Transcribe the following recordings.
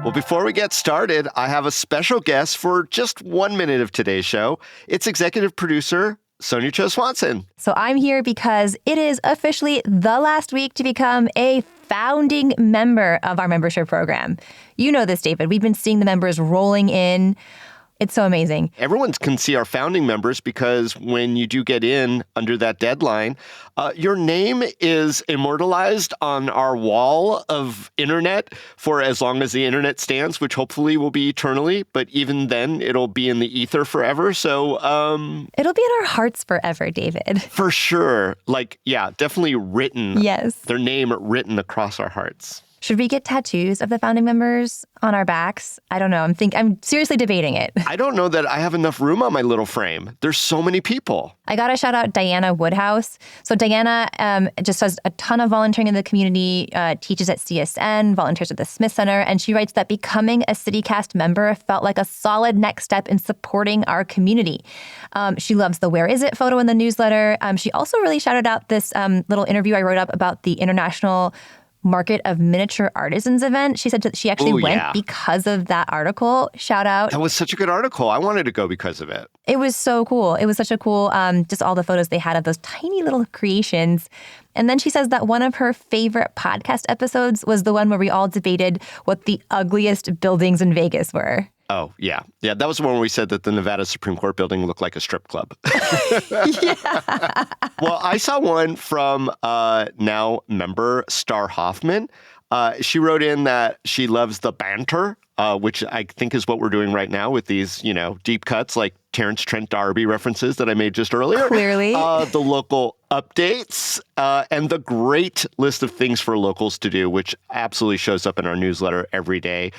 Well, before we get started, I have a special guest for just 1 minute of today's show. It's executive producer Sonia Cho Swanson. So I'm here because it is officially the last week to become a founding member of our membership program. You know this, David. We've been seeing the members rolling in. It's so amazing. Everyone can see our founding members because when you do get in under that deadline, your name is immortalized on our wall of internet for as long as the internet stands, which hopefully will be eternally. But even then, it'll be in the ether forever. So it'll be in our hearts forever, David. For sure. Definitely written. Yes. Their name written across our hearts. Should we get tattoos of the founding members on our backs? I don't know. I'm seriously debating it. I don't know that I have enough room on my little frame. There's so many people. I got to shout out Diana Woodhouse. So Diana just does a ton of volunteering in the community, teaches at CSN, volunteers at the Smith Center, and she writes that becoming a CityCast member felt like a solid next step in supporting our community. She loves the Where Is It photo in the newsletter. She also really shouted out this little interview I wrote up about the International Market of Miniature Artisans event. She said that she actually went because of that article. Shout out. That was such a good article. I wanted to go because of it. It was so cool. It was such a cool, just all the photos they had of those tiny little creations. And then she says that one of her favorite podcast episodes was the one where we all debated what the ugliest buildings in Vegas were. Oh, yeah. Yeah, that was the one where we said that the Nevada Supreme Court building looked like a strip club. Yeah. Well, I saw one from now member Star Hoffman. She wrote in that she loves the banter, which I think is what we're doing right now with these, deep cuts like Terrence Trent D'Arby references that I made just earlier. Clearly. The local updates and the great list of things for locals to do, which absolutely shows up in our newsletter every day.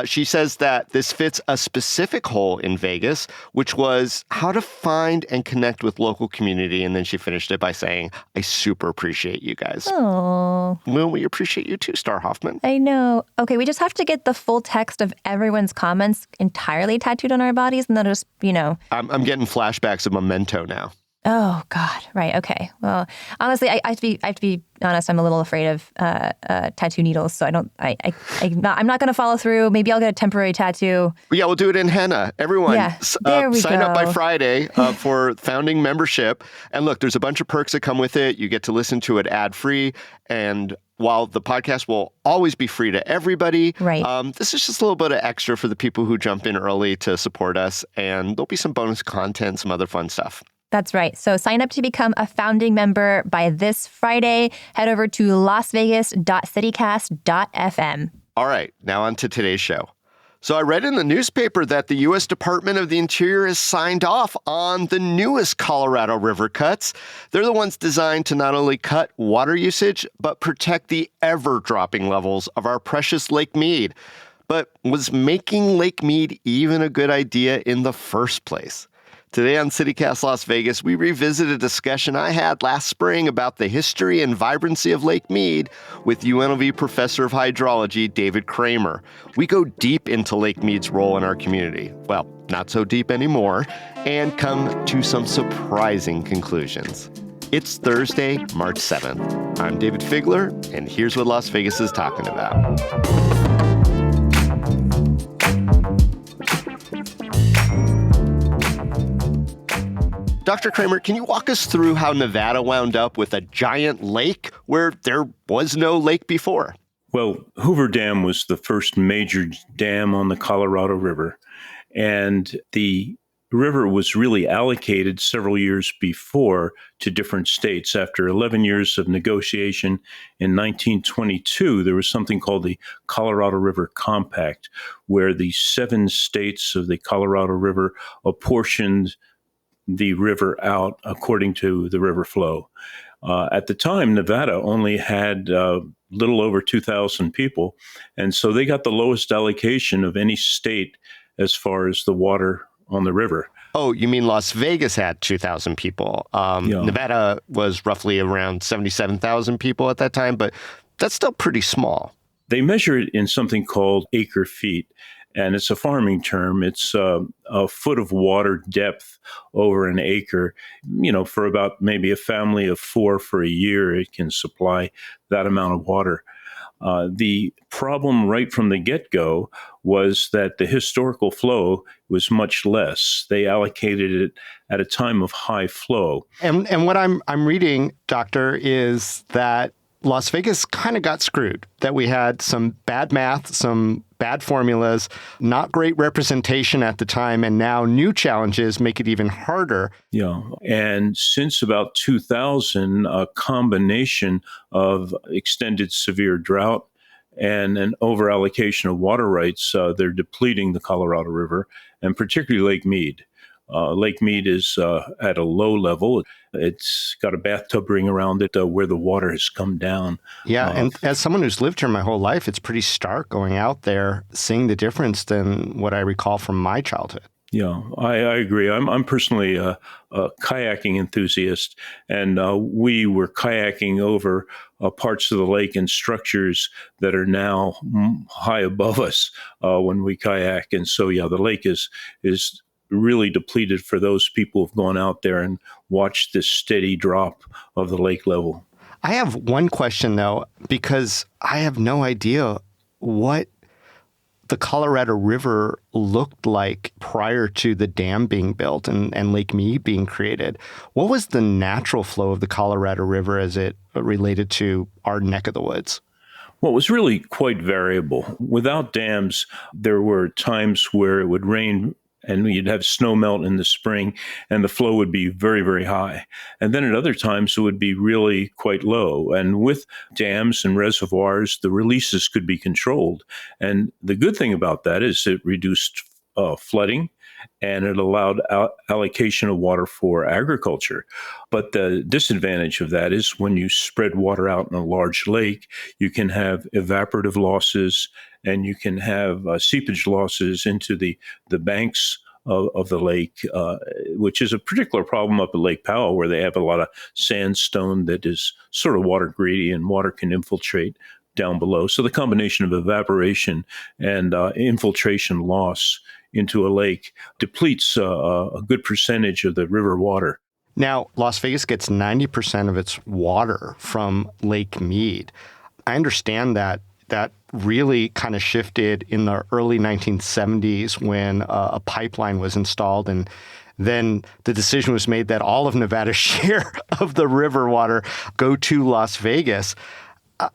She says that this fits a specific hole in Vegas, which was how to find and connect with local community. And then she finished it by saying, I super appreciate you guys. Oh. Well, we appreciate you too, Star Hoffman. I know. Okay, we just have to get the full text of everyone's comments entirely tattooed on our bodies, and then just, I'm getting flashbacks of Memento now. Oh, God. Right. Okay. Well, honestly, I have to be honest. I'm a little afraid of tattoo needles, so I'm not going to follow through. Maybe I'll get a temporary tattoo. Yeah, we'll do it in henna. Everyone, sign up by Friday for founding membership. And look, there's a bunch of perks that come with it. You get to listen to it ad-free. And while the podcast will always be free to everybody, right. This is just a little bit of extra for the people who jump in early to support us. And there'll be some bonus content, some other fun stuff. That's right. So sign up to become a founding member by this Friday. Head over to lasvegas.citycast.fm. All right, now on to today's show. So I read in the newspaper that the U.S. Department of the Interior has signed off on the newest Colorado River cuts. They're the ones designed to not only cut water usage, but protect the ever-dropping levels of our precious Lake Mead. But was making Lake Mead even a good idea in the first place? Today on CityCast Las Vegas, we revisit a discussion I had last spring about the history and vibrancy of Lake Mead with UNLV professor of hydrology, David Kramer. We go deep into Lake Mead's role in our community. Well, not so deep anymore, and come to some surprising conclusions. It's Thursday, March 7th. I'm David Figler, and here's what Las Vegas is talking about. Dr. Kramer, can you walk us through how Nevada wound up with a giant lake where there was no lake before? Well, Hoover Dam was the first major dam on the Colorado River, and the river was really allocated several years before to different states. After 11 years of negotiation in 1922, there was something called the Colorado River Compact, where the 7 states of the Colorado River apportioned the river out according to the river flow. At the time, Nevada only had little over 2,000 people, and so they got the lowest allocation of any state as far as the water on the river. Oh, you mean Las Vegas had 2,000 people. Nevada was roughly around 77,000 people at that time, but that's still pretty small. They measure it in something called acre feet, and it's a farming term. It's a foot of water depth over an acre. For about maybe a family of 4 for a year, it can supply that amount of water. The problem right from the get-go was that the historical flow was much less. They allocated it at a time of high flow. And what I'm reading, Doctor, is that Las Vegas kind of got screwed, that we had some bad math, some bad formulas, not great representation at the time, and now new challenges make it even harder. Yeah. And since about 2000, a combination of extended severe drought and an overallocation of water rights, they're depleting the Colorado River, and particularly Lake Mead. Lake Mead is at a low level. It's got a bathtub ring around it where the water has come down. Yeah, and as someone who's lived here my whole life, it's pretty stark going out there, seeing the difference than what I recall from my childhood. Yeah, I agree. I'm personally a kayaking enthusiast, and we were kayaking over parts of the lake and structures that are now high above us when we kayak. And so, yeah, the lake is really depleted for those people who've gone out there and watched this steady drop of the lake level. I have one question, though, because I have no idea what the Colorado River looked like prior to the dam being built and Lake Mead being created. What was the natural flow of the Colorado River as it related to our neck of the woods? Well, it was really quite variable. Without dams, there were times where it would rain and you'd have snow melt in the spring, and the flow would be very, very high. And then at other times, it would be really quite low. And with dams and reservoirs, the releases could be controlled. And the good thing about that is it reduced flooding, and it allowed allocation of water for agriculture. But the disadvantage of that is when you spread water out in a large lake, you can have evaporative losses, and you can have seepage losses into the banks of the lake, which is a particular problem up at Lake Powell, where they have a lot of sandstone that is sort of water greedy, and water can infiltrate down below. So the combination of evaporation and infiltration loss into a lake depletes a good percentage of the river water. Now, Las Vegas gets 90% of its water from Lake Mead. I understand that really kind of shifted in the early 1970s when a pipeline was installed, and then the decision was made that all of Nevada's share of the river water go to Las Vegas.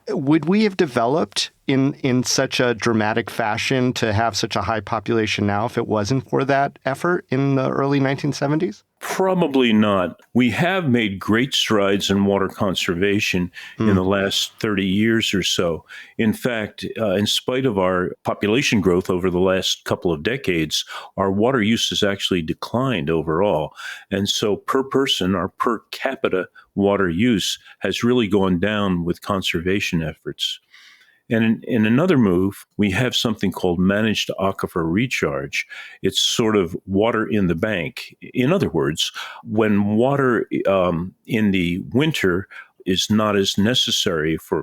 Would we have developed in such a dramatic fashion to have such a high population now if it wasn't for that effort in the early 1970s? Probably not. We have made great strides in water conservation in the last 30 years or so. In fact, in spite of our population growth over the last couple of decades, our water use has actually declined overall. And so per person, our per capita water use has really gone down with conservation efforts. And in another move, we have something called managed aquifer recharge. It's sort of water in the bank. In other words, when water in the winter is not as necessary for,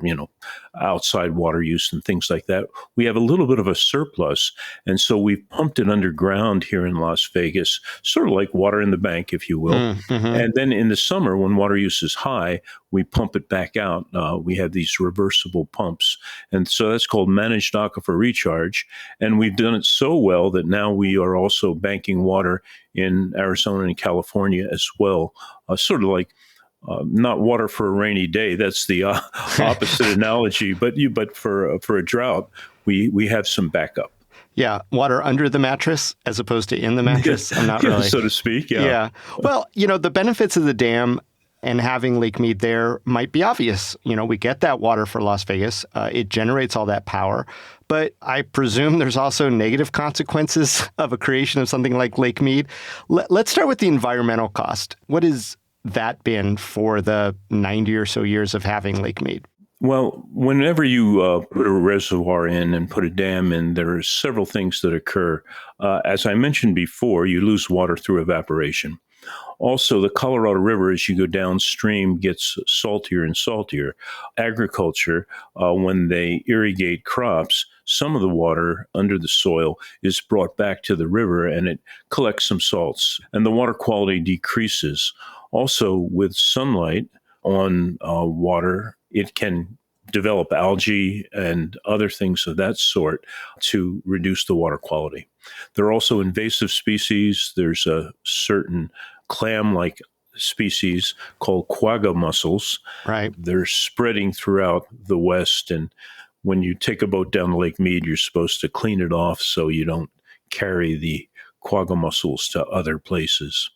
outside water use and things like that, we have a little bit of a surplus. And so we've pumped it underground here in Las Vegas, sort of like water in the bank, if you will. Mm-hmm. And then in the summer, when water use is high, we pump it back out. We have these reversible pumps. And so that's called managed aquifer recharge. And we've done it so well that now we are also banking water in Arizona and California as well, sort of like not water for a rainy day. That's the opposite analogy. But for a drought, we have some backup. Yeah, water under the mattress as opposed to in the mattress. I'm not really, so to speak. Yeah. Well, the benefits of the dam and having Lake Mead there might be obvious. We get that water for Las Vegas. It generates all that power. But I presume there's also negative consequences of a creation of something like Lake Mead. Let's start with the environmental cost. What has that been for the 90 or so years of having Lake Mead? Well, whenever you put a reservoir in and put a dam in, there are several things that occur. As I mentioned before, you lose water through evaporation. Also, the Colorado River, as you go downstream, gets saltier and saltier. Agriculture, when they irrigate crops, some of the water under the soil is brought back to the river and it collects some salts, and the water quality decreases. Also, with sunlight on water, it can develop algae and other things of that sort to reduce the water quality. There are also invasive species. There's a certain clam-like species called quagga mussels. Right. They're spreading throughout the West. And when you take a boat down to Lake Mead, you're supposed to clean it off so you don't carry the quagga mussels to other places.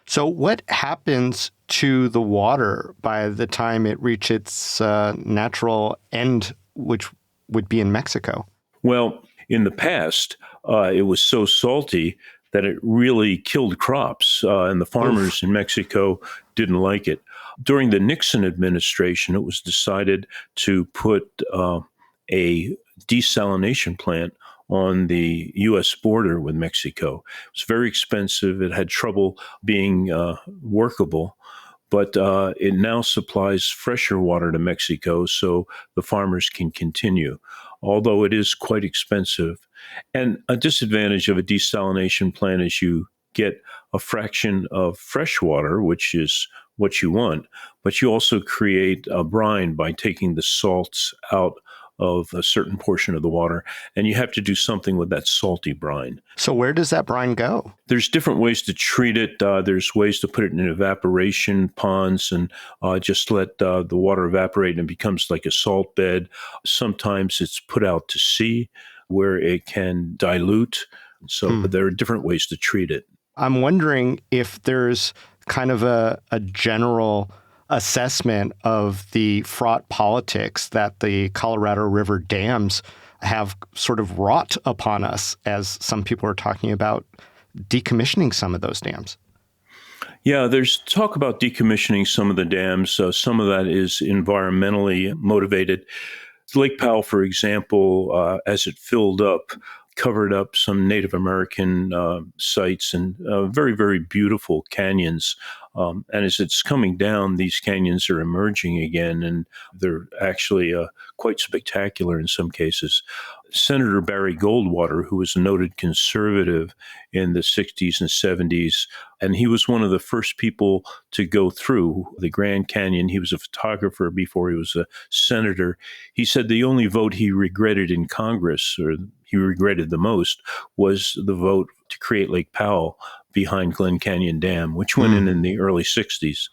So what happens to the water by the time it reaches its natural end, which would be in Mexico? Well, in the past, it was so salty that it really killed crops, and the farmers in Mexico didn't like it. During the Nixon administration, it was decided to put a desalination plant on the U.S. border with Mexico. It was very expensive. It had trouble being workable, but it now supplies fresher water to Mexico so the farmers can continue, although it is quite expensive. And a disadvantage of a desalination plant is you get a fraction of fresh water, which is what you want, but you also create a brine by taking the salts out of a certain portion of the water, and you have to do something with that salty brine. So where does that brine go? There's different ways to treat it. There's ways to put it in evaporation ponds and just let the water evaporate and it becomes like a salt bed. Sometimes it's put out to sea where it can dilute. So there are different ways to treat it. I'm wondering if there's kind of a general assessment of the fraught politics that the Colorado River dams have sort of wrought upon us, as some people are talking about decommissioning some of those dams. Yeah, there's talk about decommissioning some of the dams. Some of that is environmentally motivated. Lake Powell, for example, as it filled up, covered up some Native American sites and very, very beautiful canyons. And as it's coming down, these canyons are emerging again, and they're actually quite spectacular in some cases. Senator Barry Goldwater, who was a noted conservative in the 60s and 70s, and he was one of the first people to go through the Grand Canyon. He was a photographer before he was a senator. He said the only vote he regretted in Congress, or he regretted the most, was the vote to create Lake Powell behind Glen Canyon Dam, which went in the early 60s.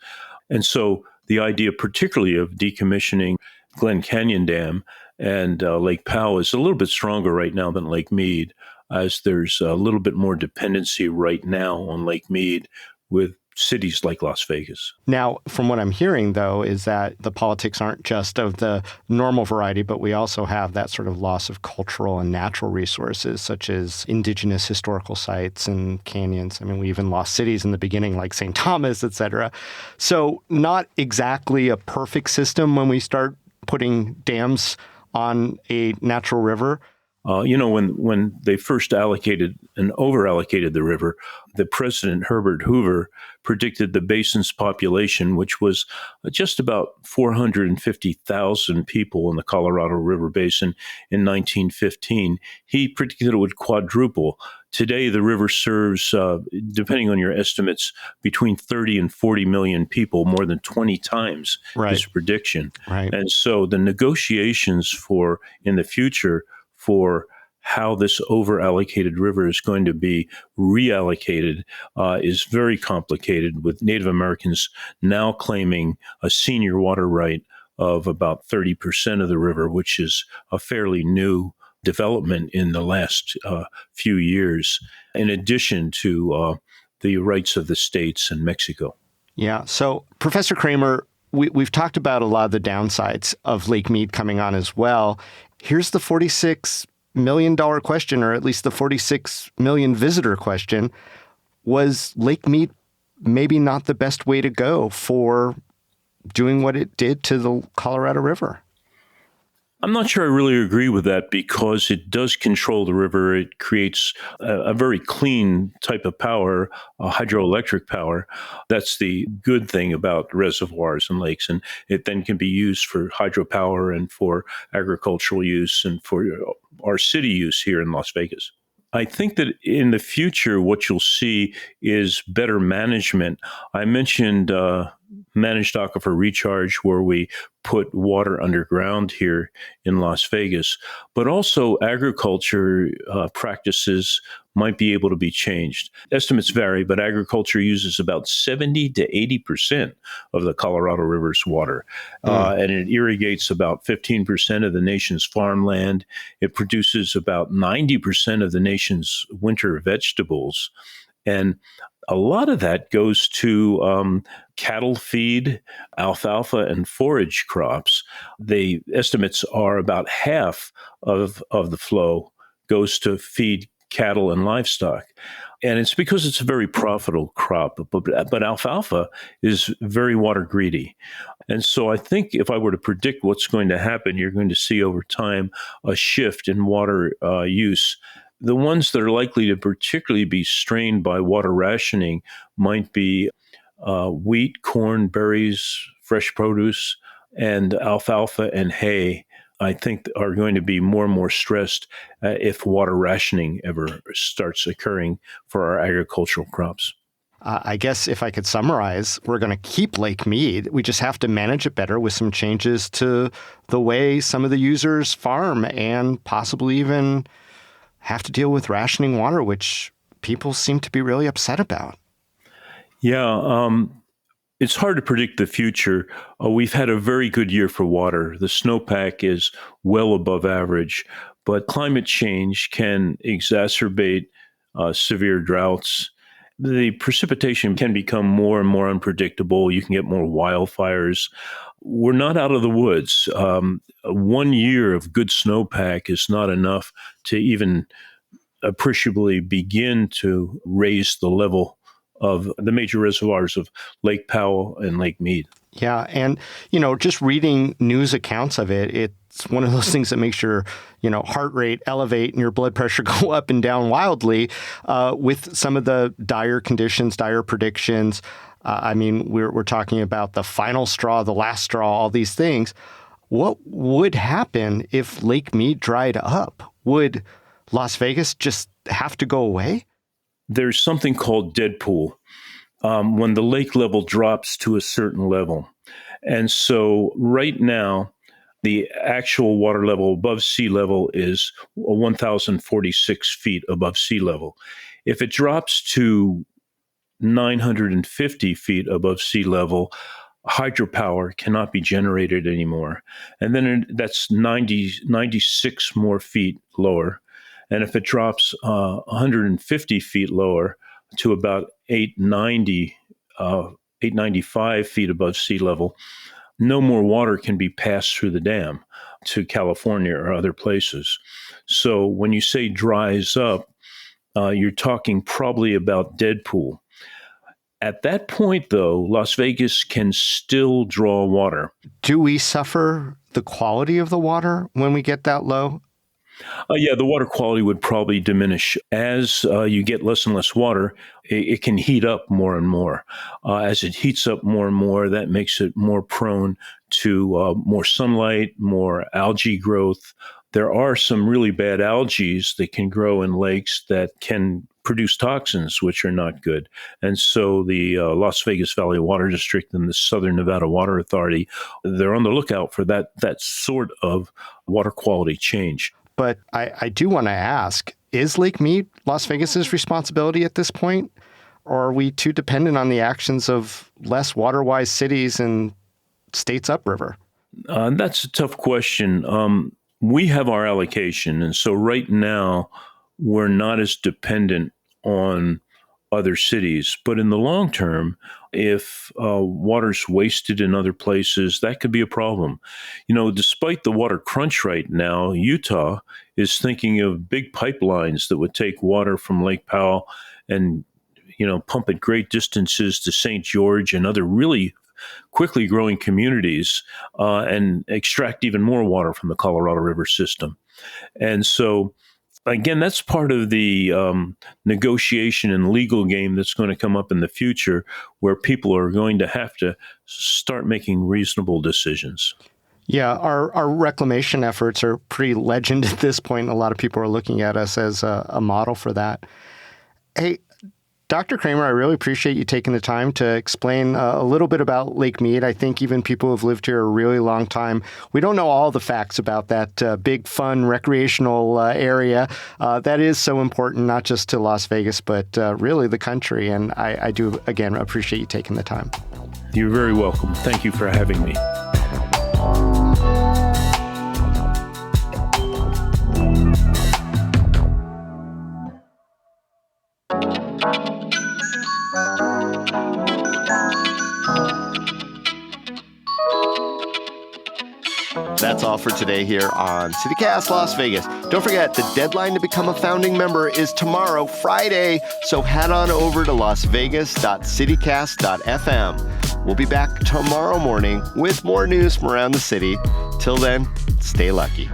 And so the idea particularly of decommissioning Glen Canyon Dam and Lake Powell is a little bit stronger right now than Lake Mead, as there's a little bit more dependency right now on Lake Mead with cities like Las Vegas. Now, from what I'm hearing, though, is that the politics aren't just of the normal variety, but we also have that sort of loss of cultural and natural resources, such as indigenous historical sites and canyons. I mean, we even lost cities in the beginning, like St. Thomas, et cetera. So not exactly a perfect system when we start putting dams on a natural river. When they first allocated and over-allocated the river, the president, Herbert Hoover, predicted the basin's population, which was just about 450,000 people in the Colorado River Basin in 1915. He predicted it would quadruple. Today, the river serves, depending on your estimates, between 30 and 40 million people, more than 20 times his prediction. Right. And so the negotiations for in the future for how this over-allocated river is going to be reallocated is very complicated, with Native Americans now claiming a senior water right of about 30% of the river, which is a fairly new development in the last few years, in addition to the rights of the states and Mexico. Yeah. So, Professor Kramer, we've talked about a lot of the downsides of Lake Mead coming on as well. Here's the $46 million question, or at least the 46 million visitor question. Was Lake Mead maybe not the best way to go for doing what it did to the Colorado River? I'm not sure I really agree with that, because it does control the river. It creates a very clean type of power, hydroelectric power. That's the good thing about reservoirs and lakes. And it then can be used for hydropower and for agricultural use and for our city use here in Las Vegas. I think that in the future, what you'll see is better management. I mentioned managed aquifer recharge, where we put water underground here in Las Vegas, but also agriculture practices might be able to be changed. Estimates vary, but agriculture uses about 70 to 80% of the Colorado River's water, and it irrigates about 15% of the nation's farmland. It produces about 90% of the nation's winter vegetables. And a lot of that goes to cattle feed, alfalfa, and forage crops. The estimates are about half of the flow goes to feed cattle and livestock. And it's because it's a very profitable crop. But alfalfa is very water greedy. And so I think if I were to predict what's going to happen, you're going to see over time a shift in water use. The ones that are likely to particularly be strained by water rationing might be wheat, corn, berries, fresh produce, and alfalfa and hay. I think are going to be more and more stressed if water rationing ever starts occurring for our agricultural crops. I guess if I could summarize, we're going to keep Lake Mead. We just have to manage it better with some changes to the way some of the users farm and possibly even have to deal with rationing water, which people seem to be really upset about. Yeah, it's hard to predict the future. We've had a very good year for water. The snowpack is well above average, but climate change can exacerbate severe droughts. The precipitation can become more and more unpredictable. You can get more wildfires. We're not out of the woods. 1 year of good snowpack is not enough to even appreciably begin to raise the level of the major reservoirs of Lake Powell and Lake Mead. Yeah. And, just reading news accounts of it, it's one of those things that makes your, heart rate elevate and your blood pressure go up and down wildly with some of the dire conditions, dire predictions. We're talking about the final straw, the last straw, all these things. What would happen if Lake Mead dried up? Would Las Vegas just have to go away? There's something called dead pool when the lake level drops to a certain level. And so right now, the actual water level above sea level is 1,046 feet above sea level. If it drops to 950 feet above sea level, hydropower cannot be generated anymore. And then that's 96 more feet lower. And if it drops 150 feet lower to about 895 feet above sea level, no more water can be passed through the dam to California or other places. So when you say dries up, you're talking probably about dead pool. At that point, though, Las Vegas can still draw water. Do we suffer the quality of the water when we get that low? Yeah, the water quality would probably diminish. As you get less and less water, it can heat up more and more. As it heats up more and more, that makes it more prone to more sunlight, more algae growth. There are some really bad algae that can grow in lakes that can produce toxins, which are not good. And so the Las Vegas Valley Water District and the Southern Nevada Water Authority, they're on the lookout for that sort of water quality change. But I do want to ask, is Lake Mead Las Vegas's responsibility at this point? Or are we too dependent on the actions of less water-wise cities and states upriver? That's a tough question. We have our allocation. And so right now, we're not as dependent on other cities. But in the long term, if water's wasted in other places, that could be a problem. Despite the water crunch right now, Utah is thinking of big pipelines that would take water from Lake Powell and, pump it great distances to St. George and other really quickly growing communities and extract even more water from the Colorado River system. And so, again, that's part of the negotiation and legal game that's going to come up in the future, where people are going to have to start making reasonable decisions. Yeah, our reclamation efforts are pretty legend at this point. A lot of people are looking at us as a model for that. Hey, Dr. Kramer, I really appreciate you taking the time to explain a little bit about Lake Mead. I think even people who have lived here a really long time, we don't know all the facts about that big, fun, recreational area that is so important, not just to Las Vegas, but really the country. And I do, again, appreciate you taking the time. You're very welcome. Thank you for having me. That's all for today here on CityCast Las Vegas. Don't forget, the deadline to become a founding member is tomorrow, Friday, so head on over to lasvegas.citycast.fm. We'll be back tomorrow morning with more news from around the city. Till then, stay lucky.